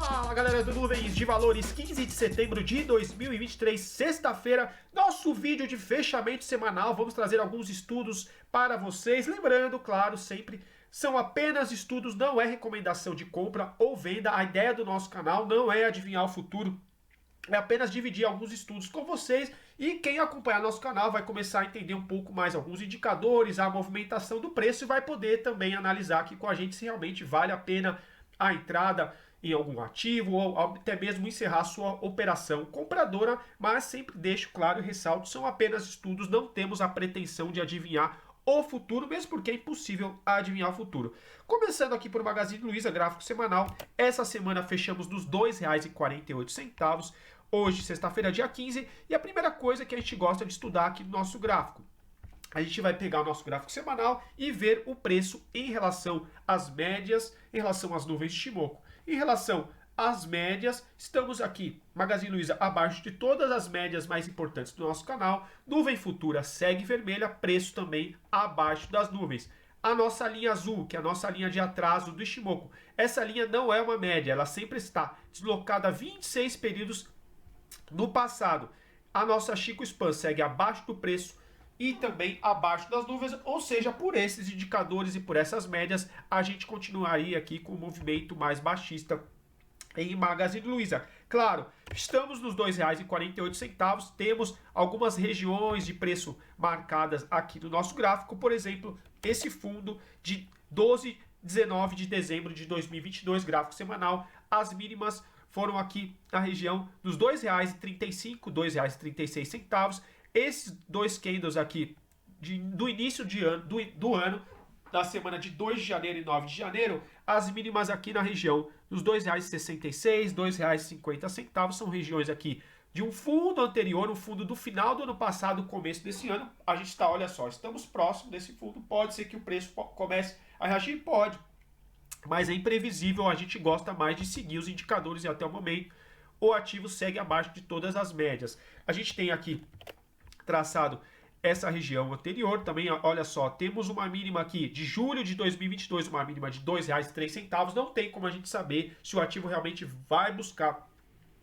Fala galera do Nuvens de Valores, 15 de setembro de 2023, sexta-feira, nosso vídeo de fechamento semanal. Vamos trazer alguns estudos para vocês. Lembrando, claro, sempre são apenas estudos, não é recomendação de compra ou venda. A ideia do nosso canal não é adivinhar o futuro, é apenas dividir alguns estudos com vocês, e quem acompanhar nosso canal vai começar a entender um pouco mais alguns indicadores, a movimentação do preço, e vai poder também analisar aqui com a gente se realmente vale a pena a entrada em algum ativo ou até mesmo encerrar sua operação compradora. Mas sempre deixo claro e ressalto, são apenas estudos, não temos a pretensão de adivinhar o futuro, mesmo porque é impossível adivinhar o futuro. Começando aqui por Magazine Luiza, gráfico semanal, essa semana fechamos nos R$ 2,48, hoje sexta-feira dia 15, e a primeira coisa que a gente gosta de estudar aqui no nosso gráfico, a gente vai pegar o nosso gráfico semanal e ver o preço em relação às médias, em relação às nuvens de Shimoku. Em relação às médias, estamos aqui, Magazine Luiza, abaixo de todas as médias mais importantes do nosso canal. Nuvem futura segue vermelha, preço também abaixo das nuvens. A nossa linha azul, que é a nossa linha de atraso do Shimoku, essa linha não é uma média, ela sempre está deslocada 26 períodos no passado. A nossa Chico Span segue abaixo do preço e também abaixo das nuvens, ou seja, por esses indicadores e por essas médias, a gente continuaria aqui com um movimento mais baixista em Magazine Luiza. Claro, estamos nos R$ 2,48, temos algumas regiões de preço marcadas aqui no nosso gráfico, por exemplo, esse fundo de 19 de dezembro de 2022, gráfico semanal, as mínimas foram aqui na região dos R$ 2,35, R$ 2,36. Esses dois candles aqui do início de ano, do ano, da semana de 2 de janeiro e 9 de janeiro, as mínimas aqui na região dos R$ 2,66, R$ 2,50, são regiões aqui de um fundo anterior, um fundo do final do ano passado, começo desse ano. A gente está, olha só, estamos próximos desse fundo, pode ser que o preço comece a reagir, pode, mas é imprevisível, a gente gosta mais de seguir os indicadores e até o momento o ativo segue abaixo de todas as médias. A gente tem aqui traçado essa região anterior, também olha só, temos uma mínima aqui de julho de 2022, uma mínima de R$ 2,03, não tem como a gente saber se o ativo realmente vai buscar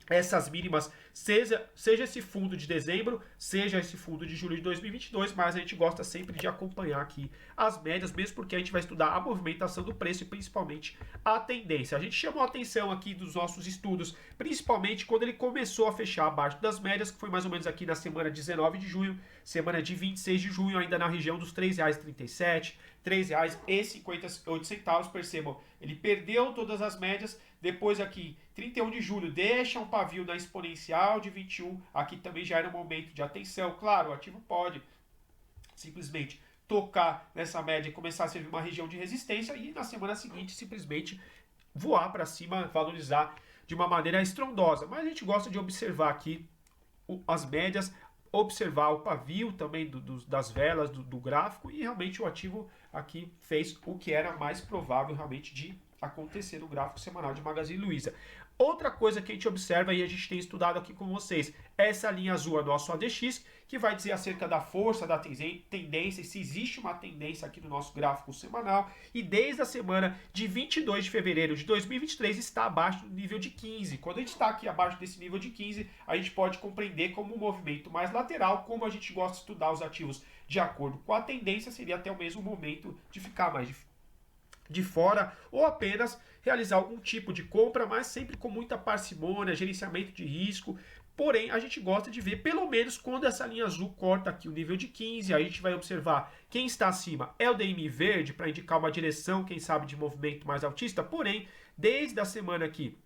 essas mínimas, seja esse fundo de dezembro, seja esse fundo de julho de 2022, mas a gente gosta sempre de acompanhar aqui as médias, mesmo porque a gente vai estudar a movimentação do preço e principalmente a tendência. A gente chamou a atenção aqui dos nossos estudos, principalmente quando ele começou a fechar abaixo das médias, que foi mais ou menos aqui na semana 19 de junho, semana de 26 de junho, ainda na região dos R$ 3,37, R$ 3,58, percebam, ele perdeu todas as médias. Depois aqui, 31 de julho, deixa um pavio na exponencial de 21, aqui também já era um momento de atenção. Claro, o ativo pode simplesmente tocar nessa média e começar a servir uma região de resistência e na semana seguinte simplesmente voar para cima, valorizar de uma maneira estrondosa. Mas a gente gosta de observar aqui as médias, observar o pavio também das velas do gráfico, e realmente o ativo aqui fez o que era mais provável realmente de acontecer no gráfico semanal de Magazine Luiza. Outra coisa que a gente observa e a gente tem estudado aqui com vocês, essa linha azul é nosso ADX, que vai dizer acerca da força da tendência, se existe uma tendência aqui no nosso gráfico semanal, e desde a semana de 22 de fevereiro de 2023 está abaixo do nível de 15. Quando a gente está aqui abaixo desse nível de 15, a gente pode compreender como um movimento mais lateral. Como a gente gosta de estudar os ativos de acordo com a tendência, seria até o mesmo momento de ficar mais de fora ou apenas realizar algum tipo de compra, mas sempre com muita parcimônia, gerenciamento de risco. Porém, a gente gosta de ver, pelo menos quando essa linha azul corta aqui o nível de 15, aí a gente vai observar quem está acima é o DMI verde, para indicar uma direção, quem sabe, de movimento mais altista. Porém, desde a semana aqui,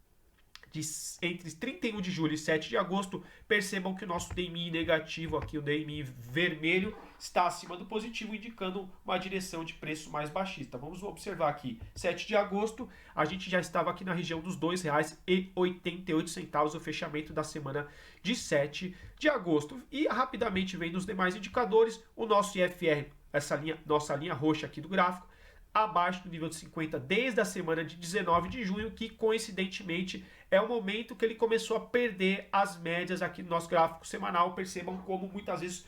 entre 31 de julho e 7 de agosto, percebam que o nosso DMI negativo aqui, o DMI vermelho, está acima do positivo, indicando uma direção de preço mais baixista. Vamos observar aqui, 7 de agosto, a gente já estava aqui na região dos R$ 2,88, o fechamento da semana de 7 de agosto. E rapidamente vendo os demais indicadores, o nosso IFR, nossa linha roxa aqui do gráfico, abaixo do nível de 50 desde a semana de 19 de junho, que coincidentemente é o momento que ele começou a perder as médias aqui no nosso gráfico semanal. Percebam como muitas vezes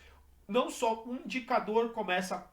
não só um indicador começa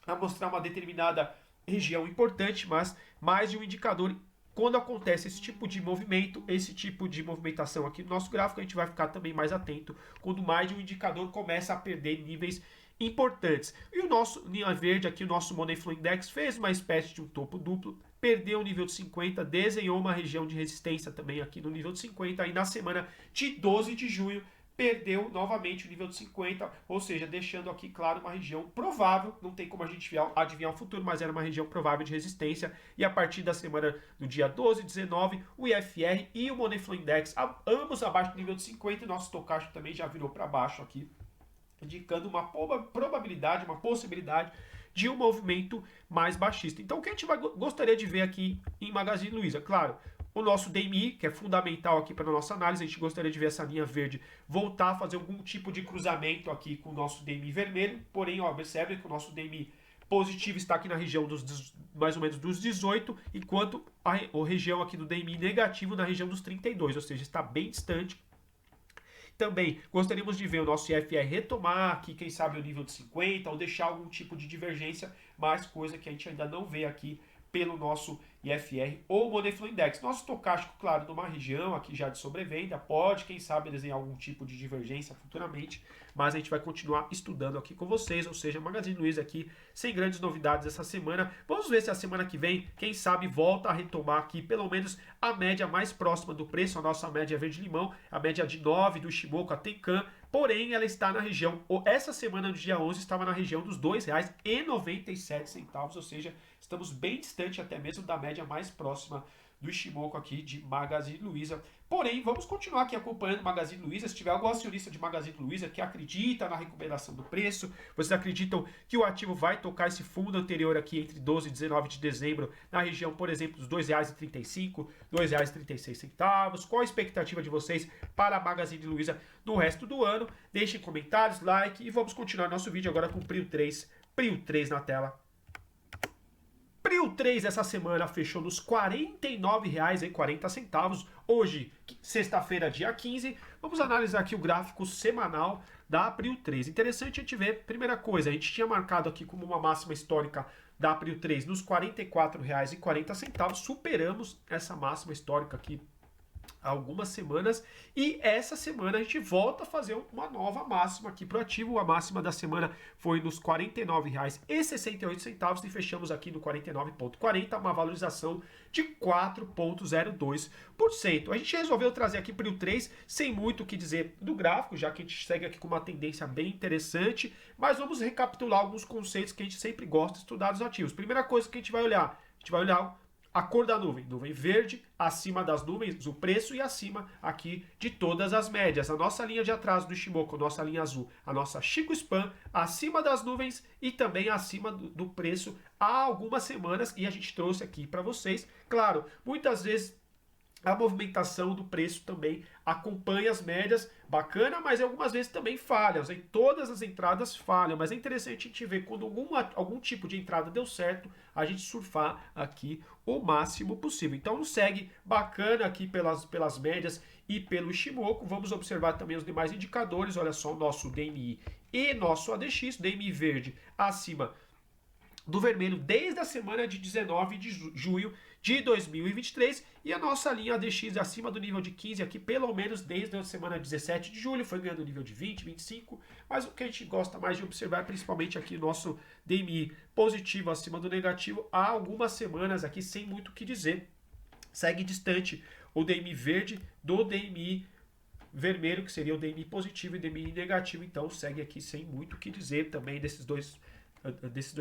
a mostrar uma determinada região importante, mas mais de um indicador quando acontece esse tipo de movimento, esse tipo de movimentação aqui no nosso gráfico, a gente vai ficar também mais atento quando mais de um indicador começa a perder níveis importantes. E o nosso linha verde aqui, o nosso Money Flow Index, fez uma espécie de um topo duplo, perdeu o nível de 50, desenhou uma região de resistência também aqui no nível de 50, aí na semana de 12 de junho, perdeu novamente o nível de 50, ou seja, deixando aqui, claro, uma região provável, não tem como a gente adivinhar o futuro, mas era uma região provável de resistência, e a partir da semana do dia 12 e 19, o IFR e o Money Flow Index, ambos abaixo do nível de 50, e nosso estocástico também já virou para baixo aqui, indicando uma probabilidade, uma possibilidade de um movimento mais baixista. Então, o que a gente gostaria de ver aqui em Magazine Luiza? Claro, o nosso DMI, que é fundamental aqui para a nossa análise, a gente gostaria de ver essa linha verde voltar a fazer algum tipo de cruzamento aqui com o nosso DMI vermelho, porém, ó, observe que o nosso DMI positivo está aqui na região dos mais ou menos dos 18, enquanto a região aqui do DMI negativo na região dos 32, ou seja, está bem distante. Também gostaríamos de ver o nosso IFR retomar aqui, quem sabe, o nível de 50, ou deixar algum tipo de divergência, mas coisa que a gente ainda não vê aqui pelo nosso IFR ou Money Flow Index. Nosso estocástico, claro, numa região aqui já de sobrevenda, pode, quem sabe, desenhar algum tipo de divergência futuramente, mas a gente vai continuar estudando aqui com vocês, ou seja, Magazine Luiza aqui, sem grandes novidades essa semana. Vamos ver se a semana que vem, quem sabe, volta a retomar aqui, pelo menos, a média mais próxima do preço, a nossa média verde-limão, a média de 9 do Shimoku, a Tenkan, porém, ela está na região, essa semana, no dia 11, estava na região dos R$ 2,97, ou seja, estamos bem distante até mesmo da média mais próxima do Shimoku aqui de Magazine Luiza. Porém, vamos continuar aqui acompanhando Magazine Luiza. Se tiver algum acionista de Magazine Luiza que acredita na recuperação do preço, vocês acreditam que o ativo vai tocar esse fundo anterior aqui entre 12 e 19 de dezembro, na região, por exemplo, dos R$ 2,35, R$ 2,36? Qual a expectativa de vocês para a Magazine Luiza no resto do ano? Deixem comentários, like e vamos continuar nosso vídeo agora com o Prio 3. Prio 3 na tela. Prio 3 essa semana fechou nos R$ 49,40. Hoje, sexta-feira, dia 15, vamos analisar aqui o gráfico semanal da Prio 3. Interessante a gente ver, primeira coisa, a gente tinha marcado aqui como uma máxima histórica da Prio 3 nos R$ 44,40, superamos essa máxima histórica aqui há algumas semanas, e essa semana a gente volta a fazer uma nova máxima aqui para o ativo. A máxima da semana foi nos R$ 49,68 e fechamos aqui no 49,40, uma valorização de 4,02%. A gente resolveu trazer aqui para o 3 sem muito o que dizer do gráfico, já que a gente segue aqui com uma tendência bem interessante, mas vamos recapitular alguns conceitos que a gente sempre gosta de estudar dos ativos. Primeira coisa que a gente vai olhar a cor da nuvem, nuvem verde, acima das nuvens, o preço, e acima aqui de todas as médias. A nossa linha de atraso do Shimoku, a nossa linha azul, a nossa Chico Span, acima das nuvens e também acima do preço há algumas semanas, e a gente trouxe aqui para vocês. Claro, muitas vezes a movimentação do preço também acompanha as médias, bacana, mas algumas vezes também falha. Em todas as entradas falham, mas é interessante a gente ver quando algum tipo de entrada deu certo, a gente surfar aqui o máximo possível. Então nos segue bacana aqui pelas médias e pelo Shimoku. Vamos observar também os demais indicadores. Olha só o nosso DMI e nosso ADX, DMI verde acima do vermelho desde a semana de 19 de junho de 2023, e a nossa linha ADX acima do nível de 15 aqui, pelo menos desde a semana 17 de julho, foi ganhando nível de 20, 25, mas o que a gente gosta mais de observar, principalmente aqui nosso DMI positivo acima do negativo, há algumas semanas aqui sem muito o que dizer. Segue distante o DMI verde do DMI vermelho, que seria o DMI positivo e DMI negativo, então segue aqui sem muito o que dizer também desses dois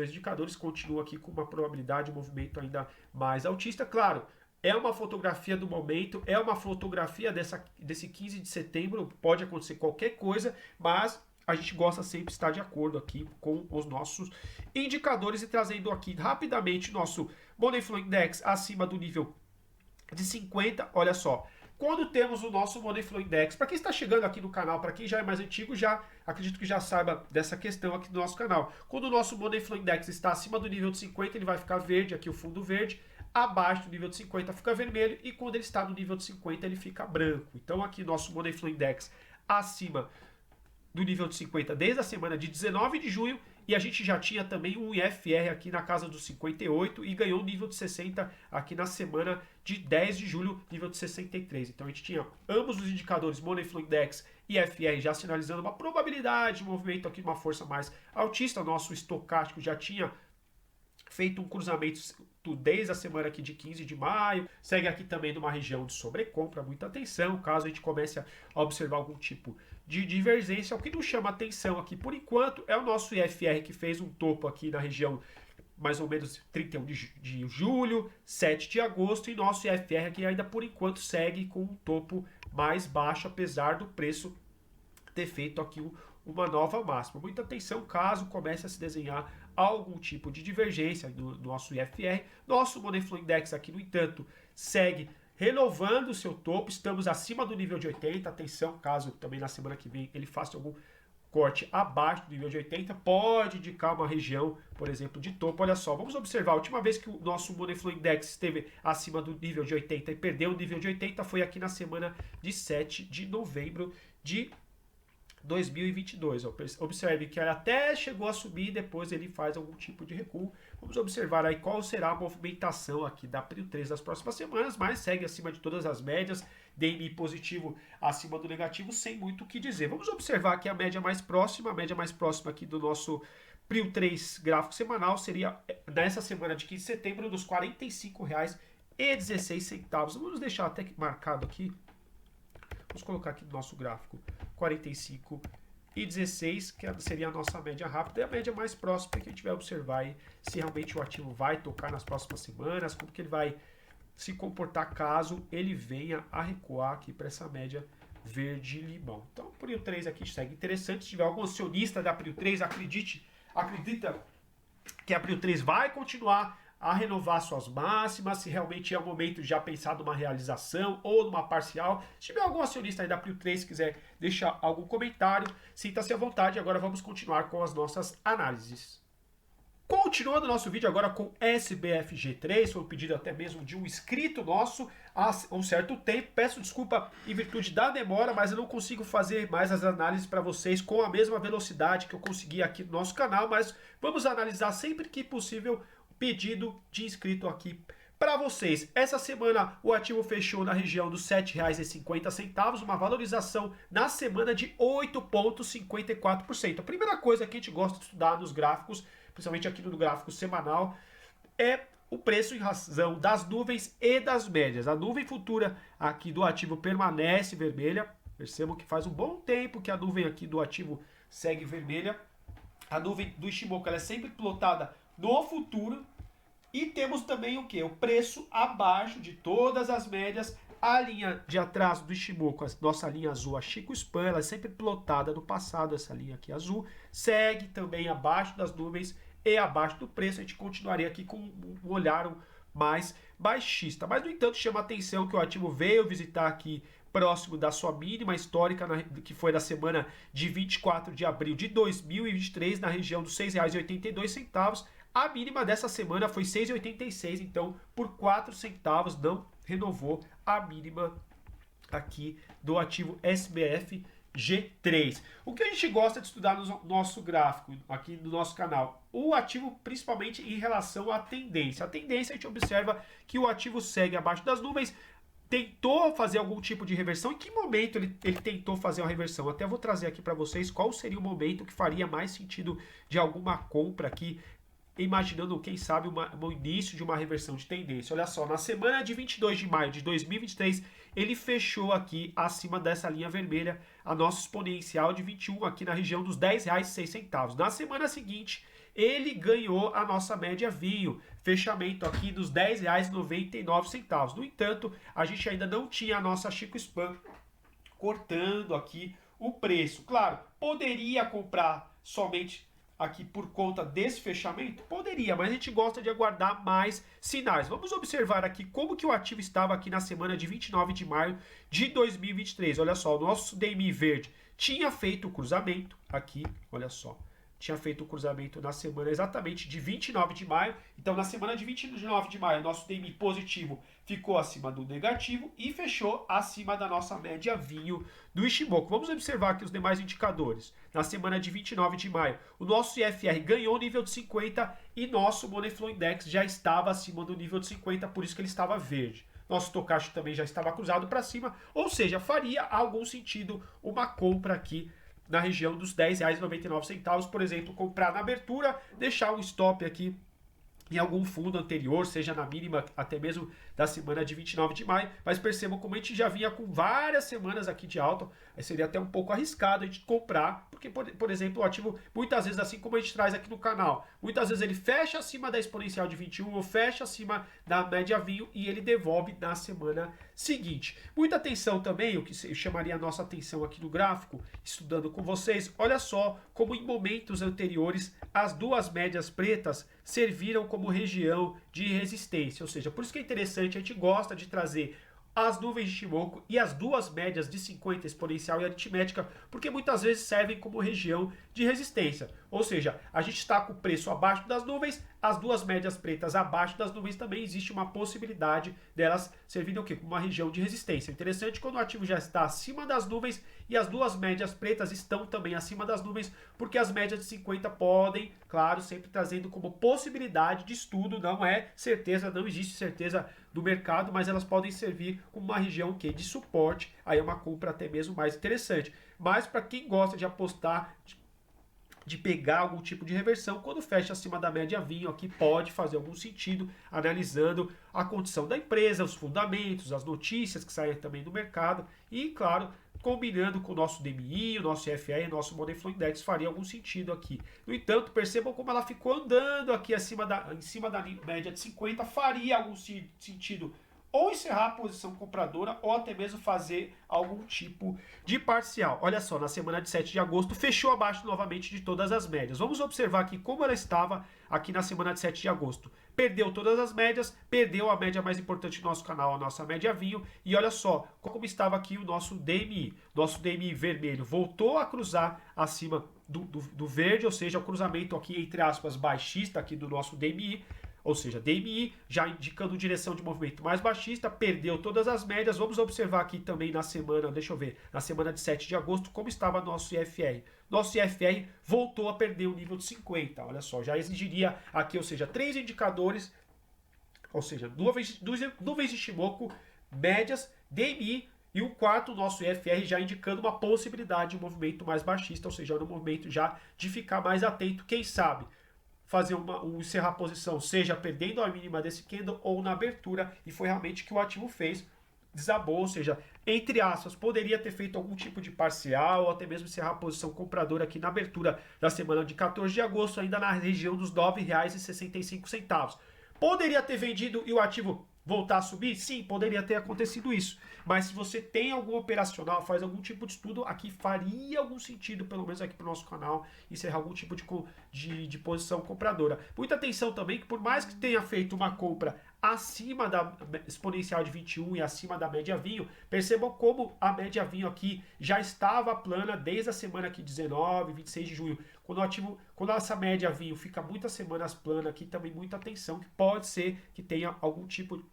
indicadores. Continua aqui com uma probabilidade de movimento ainda mais altista. Claro, é uma fotografia do momento, é uma fotografia desse 15 de setembro, pode acontecer qualquer coisa, mas a gente gosta sempre de estar de acordo aqui com os nossos indicadores, e trazendo aqui rapidamente nosso Money Flow Index acima do nível de 50, olha só. Quando temos o nosso Money Flow Index, para quem está chegando aqui no canal, para quem já é mais antigo, já acredito que já saiba dessa questão aqui do nosso canal. Quando o nosso Money Flow Index está acima do nível de 50, ele vai ficar verde, aqui o fundo verde, abaixo do nível de 50 fica vermelho, e quando ele está no nível de 50 ele fica branco. Então aqui nosso Money Flow Index acima do nível de 50 desde a semana de 19 de junho, e a gente já tinha também um IFR aqui na casa dos 58 e ganhou um nível de 60 aqui na semana de 10 de julho, nível de 63. Então a gente tinha ambos os indicadores Money Flow Index e IFR já sinalizando uma probabilidade de movimento aqui, uma força mais altista. O nosso estocástico já tinha feito um cruzamento desde a semana aqui de 15 de maio, segue aqui também numa região de sobrecompra, muita atenção, caso a gente comece a observar algum tipo de divergência. O que nos chama atenção aqui por enquanto é o nosso IFR, que fez um topo aqui na região mais ou menos 31 de julho, 7 de agosto, e nosso IFR aqui ainda por enquanto segue com um topo mais baixo, apesar do preço ter feito aqui uma nova máxima. Muita atenção caso comece a se desenhar algum tipo de divergência no nosso IFR. Nosso Money Flow Index aqui, no entanto, segue renovando o seu topo. Estamos acima do nível de 80. Atenção, caso também na semana que vem ele faça algum corte abaixo do nível de 80, pode indicar uma região, por exemplo, de topo. Olha só, vamos observar, a última vez que o nosso Money Flow Index esteve acima do nível de 80 e perdeu o nível de 80 foi aqui na semana de 7 de novembro de 2022. Observe que ele até chegou a subir e depois ele faz algum tipo de recuo. Vamos observar aí qual será a movimentação aqui da Prio 3 das próximas semanas, mas segue acima de todas as médias, DMI positivo acima do negativo, sem muito o que dizer. Vamos observar aqui a média mais próxima aqui do nosso Prio 3 gráfico semanal seria nessa semana de 15 de setembro dos R$ 45,16. Vamos deixar até marcado aqui. Vamos colocar aqui no nosso gráfico 45,16, que seria a nossa média rápida, e a média mais próxima que a gente vai observar aí, se realmente o ativo vai tocar nas próximas semanas, como que ele vai se comportar caso ele venha a recuar aqui para essa média verde-limão. Então, o Prio 3 aqui segue interessante. Se tiver algum acionista da Prio 3, acredita que a Prio 3 vai continuar a renovar suas máximas, se realmente é o momento de já pensar numa realização ou numa parcial. Se tiver algum acionista aí da Prio 3 quiser deixar algum comentário, sinta-se à vontade. Agora vamos continuar com as nossas análises. Continuando nosso vídeo agora com SBFG3, foi um pedido até mesmo de um inscrito nosso há um certo tempo. Peço desculpa em virtude da demora, mas eu não consigo fazer mais as análises para vocês com a mesma velocidade que eu consegui aqui no nosso canal, mas vamos analisar sempre que possível pedido de inscrito aqui para vocês. Essa semana o ativo fechou na região dos R$ 7,50, uma valorização na semana de 8,54%. A primeira coisa que a gente gosta de estudar nos gráficos, principalmente aqui no gráfico semanal, é o preço em razão das nuvens e das médias. A nuvem futura aqui do ativo permanece vermelha. Percebam que faz um bom tempo que a nuvem aqui do ativo segue vermelha. A nuvem do Ichimoku ela é sempre plotada no futuro. E temos também o que? O preço abaixo de todas as médias. A linha de atraso do Ichimoku, a nossa linha azul, a Chico Span, ela é sempre plotada no passado, essa linha aqui azul. Segue também abaixo das nuvens e abaixo do preço. A gente continuaria aqui com um olhar mais baixista. Mas, no entanto, chama a atenção que o ativo veio visitar aqui próximo da sua mínima histórica, que foi na semana de 24 de abril de 2023, na região dos R$ 6,82. A mínima dessa semana foi 6,86, então por 4 centavos não renovou a mínima aqui do ativo SBF G3. O que a gente gosta de estudar no nosso gráfico, aqui no nosso canal? O ativo principalmente em relação à tendência. A tendência a gente observa que o ativo segue abaixo das nuvens, tentou fazer algum tipo de reversão. Em que momento ele tentou fazer uma reversão? Até vou trazer aqui para vocês qual seria o momento que faria mais sentido de alguma compra aqui, imaginando, quem sabe, o início de uma reversão de tendência. Olha só, na semana de 22 de maio de 2023, ele fechou aqui acima dessa linha vermelha, a nossa exponencial de 21, aqui na região dos R$ 10,06. Na semana seguinte, ele ganhou a nossa média vinho, fechamento aqui dos R$ 10,99. No entanto, a gente ainda não tinha a nossa Chico Span cortando aqui o preço. Claro, poderia comprar somente aqui por conta desse fechamento? Poderia, mas a gente gosta de aguardar mais sinais. Vamos observar aqui como que o ativo estava aqui na semana de 29 de maio de 2023. Olha só, o nosso DMI verde tinha feito o cruzamento aqui, olha só, tinha feito o cruzamento na semana exatamente de 29 de maio. Então, na semana de 29 de maio, nosso DMI positivo ficou acima do negativo e fechou acima da nossa média vinho do Ishimoku. Vamos observar aqui os demais indicadores. Na semana de 29 de maio, o nosso IFR ganhou o nível de 50 e nosso Money Flow Index já estava acima do nível de 50, por isso que ele estava verde. Nosso Tokaichi também já estava cruzado para cima, ou seja, faria algum sentido uma compra aqui na região dos R$10,99, por exemplo, comprar na abertura, deixar um stop aqui em algum fundo anterior, seja na mínima até mesmo da semana de 29 de maio, mas percebam como a gente já vinha com várias semanas aqui de alta, aí seria até um pouco arriscado a gente comprar, porque, por exemplo, o ativo, muitas vezes, assim como a gente traz aqui no canal, muitas vezes ele fecha acima da exponencial de 21 ou fecha acima da média vinho e ele devolve na semana seguinte. Muita atenção também, o que chamaria a nossa atenção aqui no gráfico, estudando com vocês, olha só como em momentos anteriores as duas médias pretas serviram como região de resistência, ou seja, por isso que é interessante, a gente gosta de trazer as nuvens de Ishimoku e as duas médias de 50 exponencial e aritmética, porque muitas vezes servem como região de resistência. Ou seja, a gente está com o preço abaixo das nuvens, as duas médias pretas abaixo das nuvens também existe uma possibilidade delas servirem o quê? Como uma região de resistência. Interessante quando o ativo já está acima das nuvens e as duas médias pretas estão também acima das nuvens, porque as médias de 50 podem, claro, sempre trazendo como possibilidade de estudo, não é certeza, não existe certeza do mercado, mas elas podem servir como uma região que de suporte, aí é uma compra até mesmo mais interessante. Mas para quem gosta de apostar, de pegar algum tipo de reversão, quando fecha acima da média vinho, aqui pode fazer algum sentido, analisando a condição da empresa, os fundamentos, as notícias que saem também do mercado e, claro, combinando com o nosso DMI, o nosso IFR, o nosso Money Flow Index, faria algum sentido aqui. No entanto, percebam como ela ficou andando aqui em cima da média de 50, faria algum sentido ou encerrar a posição compradora ou até mesmo fazer algum tipo de parcial. Olha só, na semana de 7 de agosto fechou abaixo novamente de todas as médias. Vamos observar aqui como ela estava aqui na semana de 7 de agosto. Perdeu todas as médias, perdeu a média mais importante do nosso canal, a nossa média vinho, e olha só como estava aqui o nosso DMI. Nosso DMI vermelho voltou a cruzar acima do verde, ou seja, o cruzamento aqui, entre aspas, baixista aqui do nosso DMI, ou seja, DMI já indicando direção de movimento mais baixista, perdeu todas as médias. Vamos observar aqui também na semana, deixa eu ver, na semana de 7 de agosto, como estava nosso IFR. Nosso IFR voltou a perder o nível de 50, olha só, já exigiria aqui, ou seja, 3 indicadores, ou seja, nuvens de Ishimoku, médias, DMI, e o quarto, nosso IFR, já indicando uma possibilidade de movimento mais baixista, ou seja, no momento já de ficar mais atento, quem sabe, fazer encerrar a posição, seja perdendo a mínima desse candle ou na abertura, e foi realmente o que o ativo fez, desabou, ou seja, entre aspas, poderia ter feito algum tipo de parcial, ou até mesmo encerrar a posição compradora aqui na abertura da semana de 14 de agosto, ainda na região dos R$ 9,65. Poderia ter vendido e o ativo voltar a subir? Sim, poderia ter acontecido isso. Mas se você tem algum operacional, faz algum tipo de estudo, aqui faria algum sentido, pelo menos aqui para o nosso canal, encerrar algum tipo de posição compradora. Muita atenção também que por mais que tenha feito uma compra acima da exponencial de 21 e acima da média vinho, percebam como a média vinho aqui já estava plana desde a semana aqui 19, 26 de junho. Quando essa média vinho fica muitas semanas plana aqui, também muita atenção, que pode ser que tenha algum tipo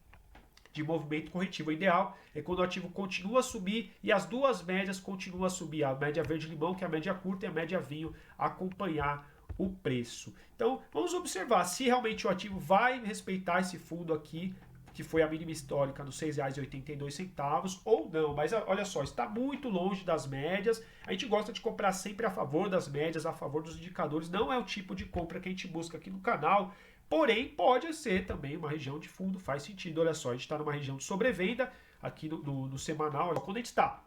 de movimento corretivo. O ideal é quando o ativo continua a subir e as duas médias continuam a subir, a média verde-limão, que é a média curta, e a média vinho, acompanhar o preço. Então, vamos observar se realmente o ativo vai respeitar esse fundo aqui, que foi a mínima histórica nos R$ 6,82 ou não. Mas olha só, está muito longe das médias. A gente gosta de comprar sempre a favor das médias, a favor dos indicadores. Não é o tipo de compra que a gente busca aqui no canal. Porém, pode ser também uma região de fundo, faz sentido. Olha só, a gente está numa região de sobrevenda aqui no semanal. Olha, quando a gente está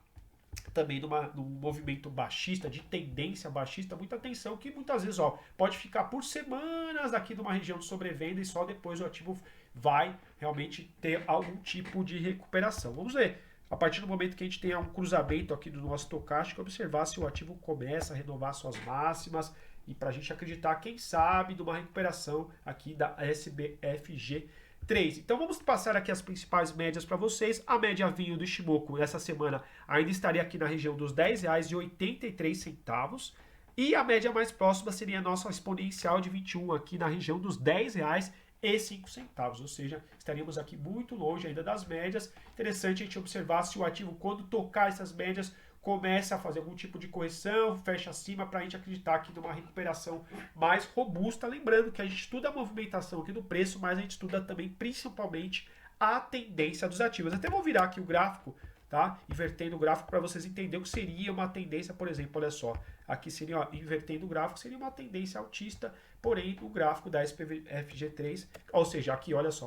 também num movimento baixista, de tendência baixista, muita atenção que muitas vezes pode ficar por semanas aqui numa região de sobrevenda e só depois o ativo vai realmente ter algum tipo de recuperação. Vamos ver. A partir do momento que a gente tenha um cruzamento aqui do nosso Tokaichi, observar se o ativo começa a renovar suas máximas e para a gente acreditar, quem sabe, de uma recuperação aqui da SBFG 3. Então vamos passar aqui as principais médias para vocês. A média vinho do Ishimoku essa semana ainda estaria aqui na região dos R$ 10,83. E a média mais próxima seria a nossa exponencial de 21 aqui na região dos R$10,05, ou seja, estaríamos aqui muito longe ainda das médias. Interessante a gente observar se o ativo, quando tocar essas médias, começa a fazer algum tipo de correção, fecha acima, para a gente acreditar aqui numa recuperação mais robusta. Lembrando que a gente estuda a movimentação aqui do preço, mas a gente estuda também principalmente a tendência dos ativos. Até vou virar aqui o gráfico, tá? Invertendo o gráfico para vocês entenderem o que seria uma tendência, por exemplo, olha só. Aqui seria, ó, invertendo o gráfico, seria uma tendência altista, porém o gráfico da SPFG3, ou seja, aqui, olha só,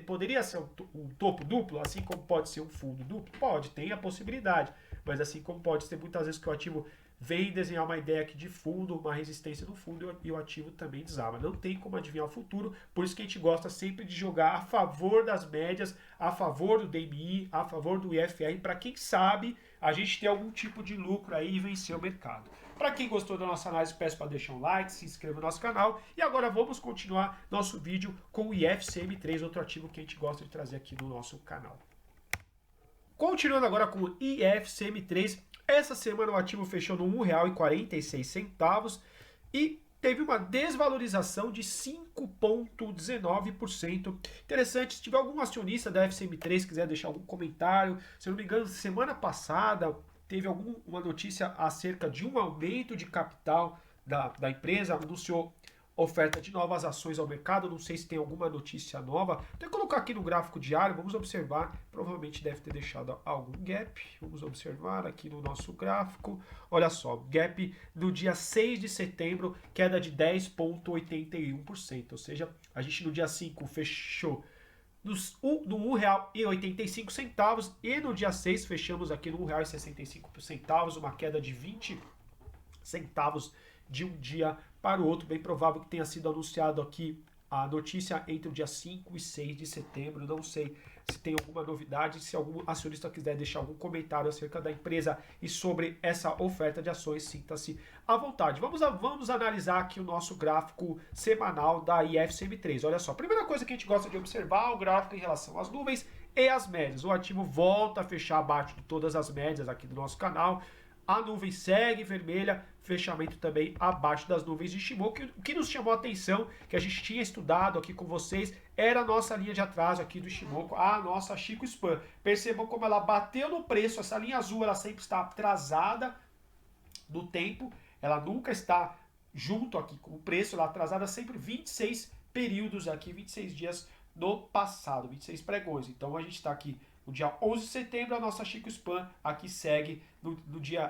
poderia ser um topo duplo, assim como pode ser um fundo duplo? Pode, tem a possibilidade, mas assim como pode ser muitas vezes que o ativo vem desenhar uma ideia aqui de fundo, uma resistência no fundo e o ativo também desaba. Não tem como adivinhar o futuro, por isso que a gente gosta sempre de jogar a favor das médias, a favor do DMI, a favor do IFR, para quem sabe a gente ter algum tipo de lucro aí e vencer o mercado. Para quem gostou da nossa análise, peço para deixar um like, se inscreva no nosso canal. E agora vamos continuar nosso vídeo com o IFCM3, outro ativo que a gente gosta de trazer aqui no nosso canal. Continuando agora com o IFCM3, essa semana o ativo fechou no R$ 1,46 e teve uma desvalorização de 5,19%. Interessante, se tiver algum acionista da FCM3 quiser deixar algum comentário, se eu não me engano, semana passada teve alguma notícia acerca de um aumento de capital da empresa, anunciou oferta de novas ações ao mercado, não sei se tem alguma notícia nova. Vou até colocar aqui no gráfico diário, vamos observar, provavelmente deve ter deixado algum gap, vamos observar aqui no nosso gráfico, olha só, gap no dia 6 de setembro, queda de 10,81%, ou seja, a gente no dia 5 fechou no R$1,85 e no dia 6 fechamos aqui no R$1,65, uma queda de 20 centavos de um dia para o outro. Bem provável que tenha sido anunciado aqui a notícia entre o dia 5 e 6 de setembro. Não sei se tem alguma novidade, se algum acionista quiser deixar algum comentário acerca da empresa e sobre essa oferta de ações, sinta-se à vontade. Vamos analisar aqui o nosso gráfico semanal da IFCM3. Olha só, a primeira coisa que a gente gosta de observar é o gráfico em relação às nuvens e às médias. O ativo volta a fechar abaixo de todas as médias aqui do nosso canal. A nuvem segue vermelha, fechamento também abaixo das nuvens de Shimoku. O que nos chamou a atenção, que a gente tinha estudado aqui com vocês, era a nossa linha de atraso aqui do Shimoku, a nossa Chico Span. Percebam como ela bateu no preço, essa linha azul ela sempre está atrasada no tempo, ela nunca está junto aqui com o preço, ela é atrasada sempre 26 períodos aqui, 26 dias no passado, 26 pregões. Então a gente está aqui no dia 11 de setembro, a nossa Chico Span aqui segue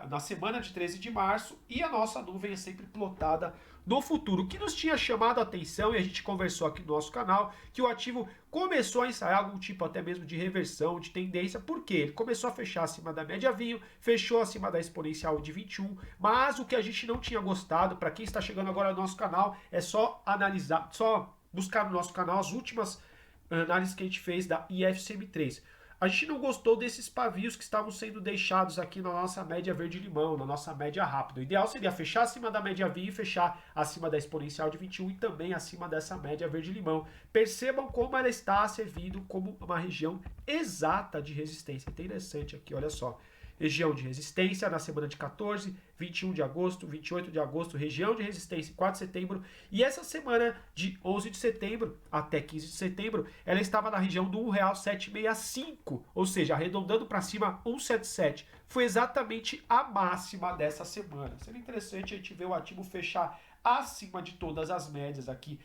na semana de 13 de março e a nossa nuvem é sempre plotada no futuro. O que nos tinha chamado a atenção, e a gente conversou aqui no nosso canal, que o ativo começou a ensaiar algum tipo até mesmo de reversão, de tendência. Por quê? Ele começou a fechar acima da média vinho, fechou acima da exponencial de 21, mas o que a gente não tinha gostado, para quem está chegando agora no nosso canal, é só analisar, só buscar no nosso canal as últimas análises que a gente fez da IFCM3. A gente não gostou desses pavios que estavam sendo deixados aqui na nossa média verde-limão, na nossa média rápida. O ideal seria fechar acima da média vinho e fechar acima da exponencial de 21 e também acima dessa média verde-limão. Percebam como ela está servindo como uma região exata de resistência. Interessante aqui, olha só. Região de resistência na semana de 14, 21 de agosto, 28 de agosto, região de resistência 4 de setembro. E essa semana de 11 de setembro até 15 de setembro, ela estava na região do R$1,765, ou seja, arredondando para cima 1,77. Foi exatamente a máxima dessa semana. Seria interessante a gente ver o ativo fechar acima de todas as médias aqui.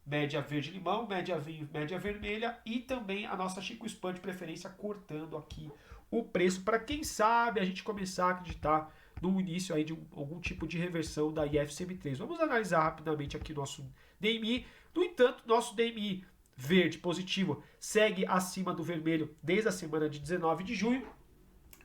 Média verde-limão, média vinho, média vermelha e também a nossa Chico Span de preferência cortando aqui o preço para quem sabe a gente começar a acreditar no início aí de algum tipo de reversão da IFCM3. Vamos analisar rapidamente aqui nosso DMI. No entanto, nosso DMI verde positivo segue acima do vermelho desde a semana de 19 de junho.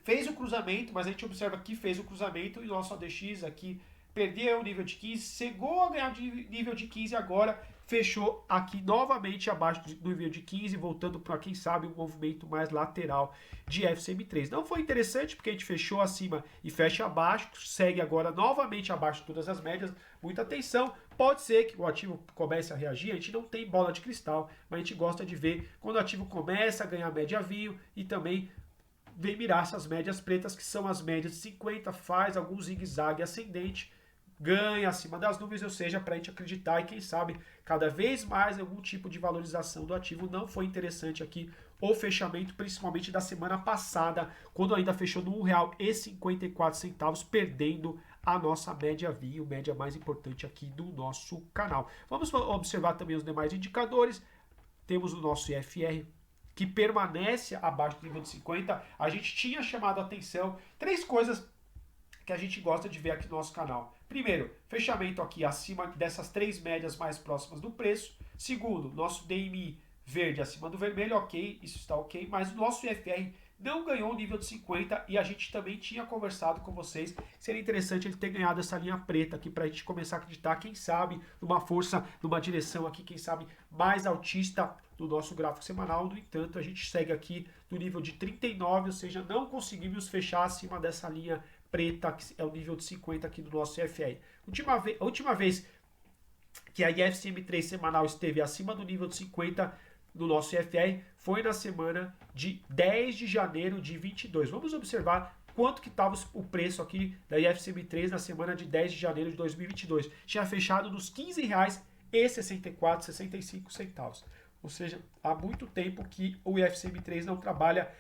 Fez o cruzamento, mas a gente observa que fez o cruzamento e o nosso ADX aqui perdeu o nível de 15, chegou a ganhar nível de 15 agora, fechou aqui novamente abaixo do nível de 15, voltando para, quem sabe, um movimento mais lateral de FCM3. Não foi interessante porque a gente fechou acima e fecha abaixo, segue agora novamente abaixo de todas as médias. Muita atenção, pode ser que o ativo comece a reagir, a gente não tem bola de cristal, mas a gente gosta de ver quando o ativo começa a ganhar média vinho e também vem mirar essas médias pretas, que são as médias de 50, faz algum zigue-zague ascendente, ganha acima das nuvens, ou seja, para a gente acreditar e quem sabe cada vez mais algum tipo de valorização do ativo. Não foi interessante aqui o fechamento, principalmente da semana passada, quando ainda fechou no R$ 1,54, perdendo a nossa média vinho, média mais importante aqui do nosso canal. Vamos observar também os demais indicadores. Temos o nosso IFR, que permanece abaixo do nível de 50. A gente tinha chamado a atenção. 3 coisas que a gente gosta de ver aqui no nosso canal. Primeiro, fechamento aqui acima dessas 3 médias mais próximas do preço. Segundo, nosso DMI verde acima do vermelho, ok, isso está ok, mas o nosso IFR não ganhou o nível de 50 e a gente também tinha conversado com vocês que seria interessante ele ter ganhado essa linha preta aqui para a gente começar a acreditar, quem sabe, numa força, numa direção aqui, quem sabe, mais altista do nosso gráfico semanal. No entanto, a gente segue aqui no nível de 39, ou seja, não conseguimos fechar acima dessa linha preta, que é o nível de 50 aqui do nosso IFR. A última vez que a IFCM3 semanal esteve acima do nível de 50 do nosso IFR foi na semana de 10 de janeiro de 22. Vamos observar quanto que estava o preço aqui da IFCM3 na semana de 10 de janeiro de 2022. Tinha fechado nos R$ 15,64, ou seja, há muito tempo que o IFCM3 não trabalha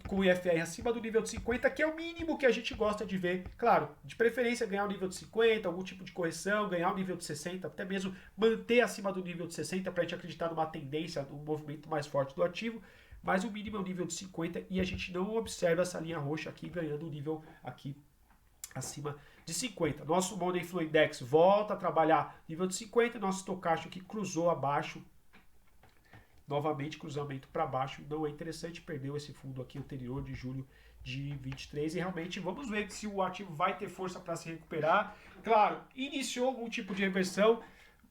com o IFR acima do nível de 50, que é o mínimo que a gente gosta de ver. Claro, de preferência ganhar o nível de 50, algum tipo de correção, ganhar o nível de 60, até mesmo manter acima do nível de 60 para a gente acreditar numa tendência, num movimento mais forte do ativo. Mas o mínimo é o nível de 50 e a gente não observa essa linha roxa aqui ganhando o nível aqui acima de 50. Nosso Money Flow Index volta a trabalhar nível de 50, nosso estocástico aqui cruzou abaixo. Novamente, cruzamento para baixo, não é interessante, perdeu esse fundo aqui anterior de julho de 23 e realmente vamos ver se o ativo vai ter força para se recuperar. Claro, iniciou algum tipo de reversão,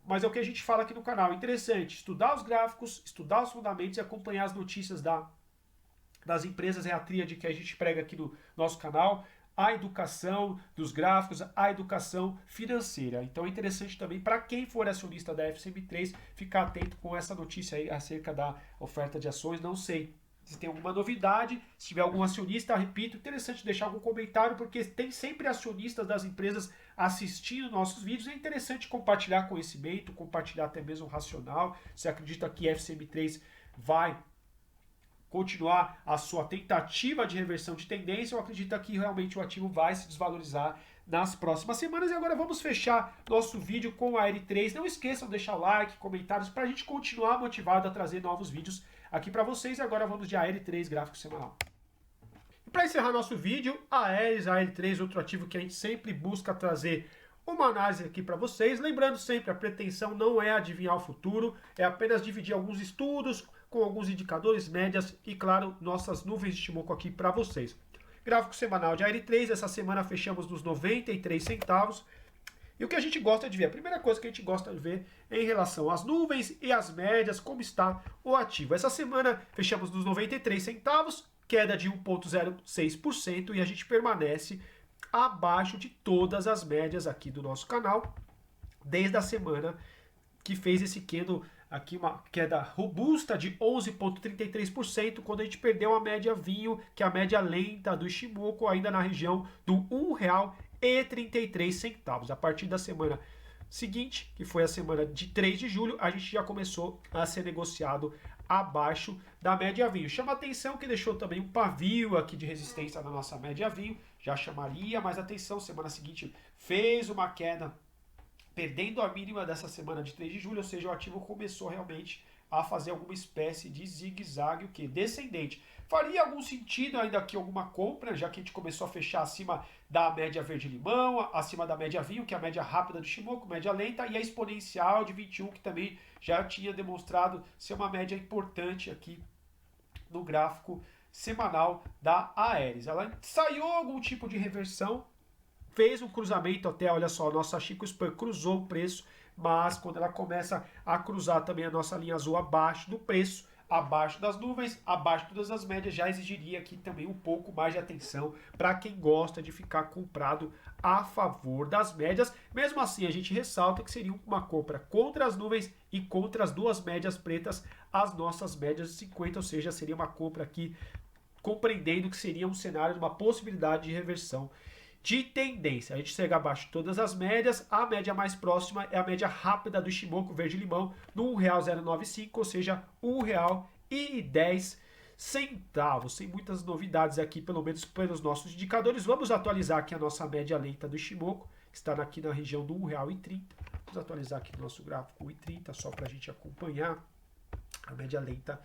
mas é o que a gente fala aqui no canal. Interessante, estudar os gráficos, estudar os fundamentos e acompanhar as notícias das empresas, é a tríade que a gente prega aqui no nosso canal. A educação dos gráficos, a educação financeira. Então é interessante também para quem for acionista da FCM3 ficar atento com essa notícia aí acerca da oferta de ações. Não sei se tem alguma novidade, se tiver algum acionista, repito, interessante deixar algum comentário, porque tem sempre acionistas das empresas assistindo nossos vídeos. É interessante compartilhar conhecimento, compartilhar até mesmo racional. Você acredita que a FCM3 vai continuar a sua tentativa de reversão de tendência, ou acredita que realmente o ativo vai se desvalorizar nas próximas semanas? E agora vamos fechar nosso vídeo com a AR3. Não esqueçam de deixar o like, comentários, para a gente continuar motivado a trazer novos vídeos aqui para vocês. E agora vamos de AR3 gráfico semanal. E para encerrar nosso vídeo, a Ares, a AR3, outro ativo que a gente sempre busca trazer uma análise aqui para vocês. Lembrando sempre, a pretensão não é adivinhar o futuro, é apenas dividir alguns estudos com alguns indicadores, médias e, claro, nossas nuvens de Shimoku aqui para vocês. Gráfico semanal de AR3, essa semana fechamos nos 93 centavos. E o que a gente gosta de ver, a primeira coisa que a gente gosta de ver é em relação às nuvens e às médias, como está o ativo. Essa semana fechamos nos 93 centavos, queda de 1,06% e a gente permanece abaixo de todas as médias aqui do nosso canal, desde a semana que fez esse candle aqui, uma queda robusta de 11,33%, quando a gente perdeu a média vinho, que é a média lenta do Ishimoku, ainda na região do R$ 1,33. A partir da semana seguinte, que foi a semana de 3 de julho, a gente já começou a ser negociado abaixo da média vinho. Chama atenção que deixou também um pavio aqui de resistência na nossa média vinho, já chamaria mais atenção. Semana seguinte fez uma queda, perdendo a mínima dessa semana de 3 de julho, ou seja, o ativo começou realmente a fazer alguma espécie de zigue-zague, o que? Descendente. Faria algum sentido ainda aqui alguma compra, já que a gente começou a fechar acima da média verde-limão, acima da média vinho, que é a média rápida do Shimoku, média lenta, e a exponencial de 21, que também já tinha demonstrado ser uma média importante aqui no gráfico semanal da Ares. Ela saiu algum tipo de reversão, fez um cruzamento até, olha só, a nossa Chico Span cruzou o preço, mas quando ela começa a cruzar também a nossa linha azul abaixo do preço, abaixo das nuvens, abaixo de todas as médias, já exigiria aqui também um pouco mais de atenção para quem gosta de ficar comprado a favor das médias. Mesmo assim, a gente ressalta que seria uma compra contra as nuvens e contra as duas médias pretas, as nossas médias de 50, ou seja, seria uma compra aqui compreendendo que seria um cenário de uma possibilidade de reversão. de tendência. A gente segue abaixo de todas as médias, a média mais próxima é a média rápida do Ichimoku verde-limão no R$1,095, ou seja, R$1,10. Sem muitas novidades aqui, pelo menos pelos nossos indicadores. Vamos atualizar aqui a nossa média lenta do Ichimoku, que está aqui na região do R$1,30. Vamos atualizar aqui o nosso gráfico 1,30, só para a gente acompanhar a média lenta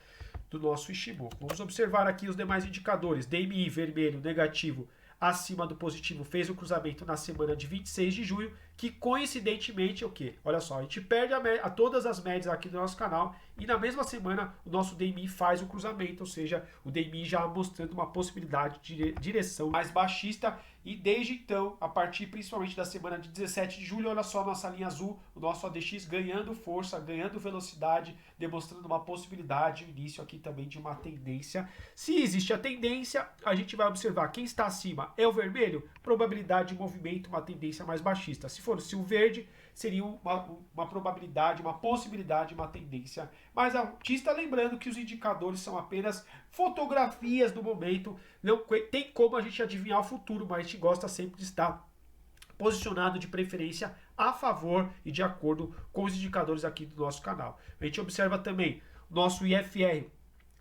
do nosso Ichimoku. Vamos observar aqui os demais indicadores. DMI vermelho, negativo, acima do positivo, fez o cruzamento na semana de 26 de junho, que coincidentemente é o quê? Olha só, a gente perde a todas as médias aqui do nosso canal e na mesma semana o nosso DMI faz o cruzamento, ou seja, o DMI já mostrando uma possibilidade de direção mais baixista. E desde então, a partir principalmente da semana de 17 de julho, olha só a nossa linha azul, o nosso ADX ganhando força, ganhando velocidade, demonstrando uma possibilidade, o início aqui também de uma tendência. Se existe a tendência, a gente vai observar quem está acima é o vermelho, probabilidade de movimento, uma tendência mais baixista. Se fosse o verde, seria uma probabilidade, uma possibilidade, uma tendência mais altista. Lembrando que os indicadores são apenas fotografias do momento, não tem como a gente adivinhar o futuro, mas a gente gosta sempre de estar posicionado de preferência a favor e de acordo com os indicadores aqui do nosso canal. A gente observa também o nosso IFR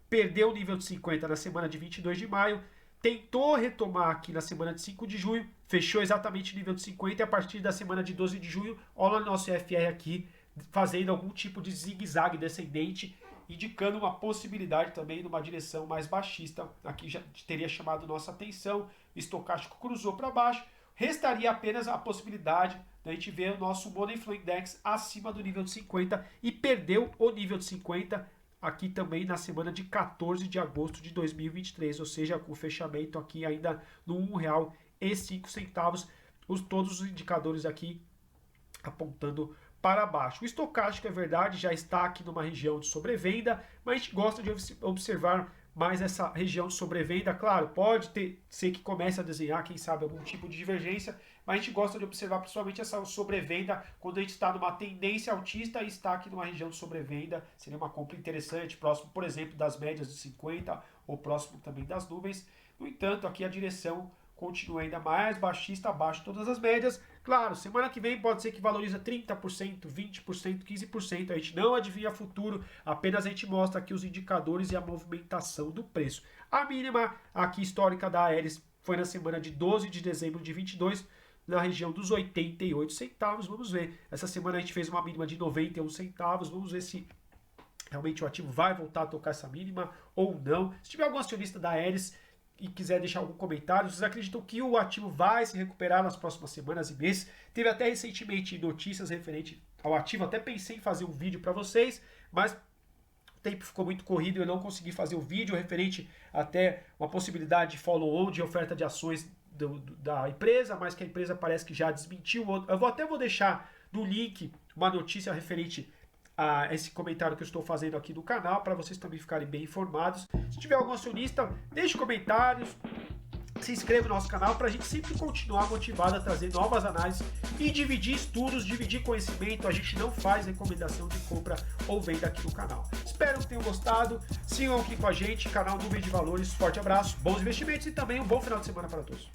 perdeu o nível de 50 na semana de 22 de maio, tentou retomar aqui na semana de 5 de junho, fechou exatamente o nível de 50 e a partir da semana de 12 de junho, olha o nosso IFR aqui fazendo algum tipo de zigue-zague descendente, indicando uma possibilidade também numa direção mais baixista. Aqui já teria chamado nossa atenção, o estocástico cruzou para baixo, restaria apenas a possibilidade da gente ver o nosso Money Flow Index acima do nível de 50 e perdeu o nível de 50 aqui também na semana de 14 de agosto de 2023, ou seja, com o fechamento aqui ainda no R$1,05, todos os indicadores aqui apontando para baixo. O estocástico, é verdade, já está aqui numa região de sobrevenda, mas a gente gosta de observar mais essa região de sobrevenda. Claro, pode ser que comece a desenhar, quem sabe, algum tipo de divergência, mas a gente gosta de observar principalmente essa sobrevenda quando a gente está numa tendência altista e está aqui numa região de sobrevenda. Seria uma compra interessante, próximo, por exemplo, das médias de 50 ou próximo também das nuvens. No entanto, aqui a direção continua ainda mais baixista, abaixo de todas as médias. Claro, semana que vem pode ser que valoriza 30%, 20%, 15%. A gente não adivinha futuro, apenas a gente mostra aqui os indicadores e a movimentação do preço. A mínima aqui histórica da Aeris foi na semana de 12 de dezembro de 22, na região dos 88 centavos. Vamos ver. Essa semana a gente fez uma mínima de 91 centavos. Vamos ver se realmente o ativo vai voltar a tocar essa mínima ou não. Se tiver algum acionista da Aeris e quiser deixar algum comentário, vocês acreditam que o ativo vai se recuperar nas próximas semanas e meses? Teve até recentemente notícias referente ao ativo, até pensei em fazer um vídeo para vocês, mas o tempo ficou muito corrido e eu não consegui fazer o vídeo referente até uma possibilidade de follow-on, de oferta de ações da empresa, mas que a empresa parece que já desmentiu. Eu vou deixar no link uma notícia referente a esse comentário que eu estou fazendo aqui no canal, para vocês também ficarem bem informados. Se tiver algum acionista, deixe comentários, se inscreva no nosso canal para a gente sempre continuar motivado a trazer novas análises e dividir estudos, dividir conhecimento. A gente não faz recomendação de compra ou venda aqui no canal. Espero que tenham gostado, sigam aqui com a gente, canal Nuvem de Valores. Forte abraço, bons investimentos e também um bom final de semana para todos.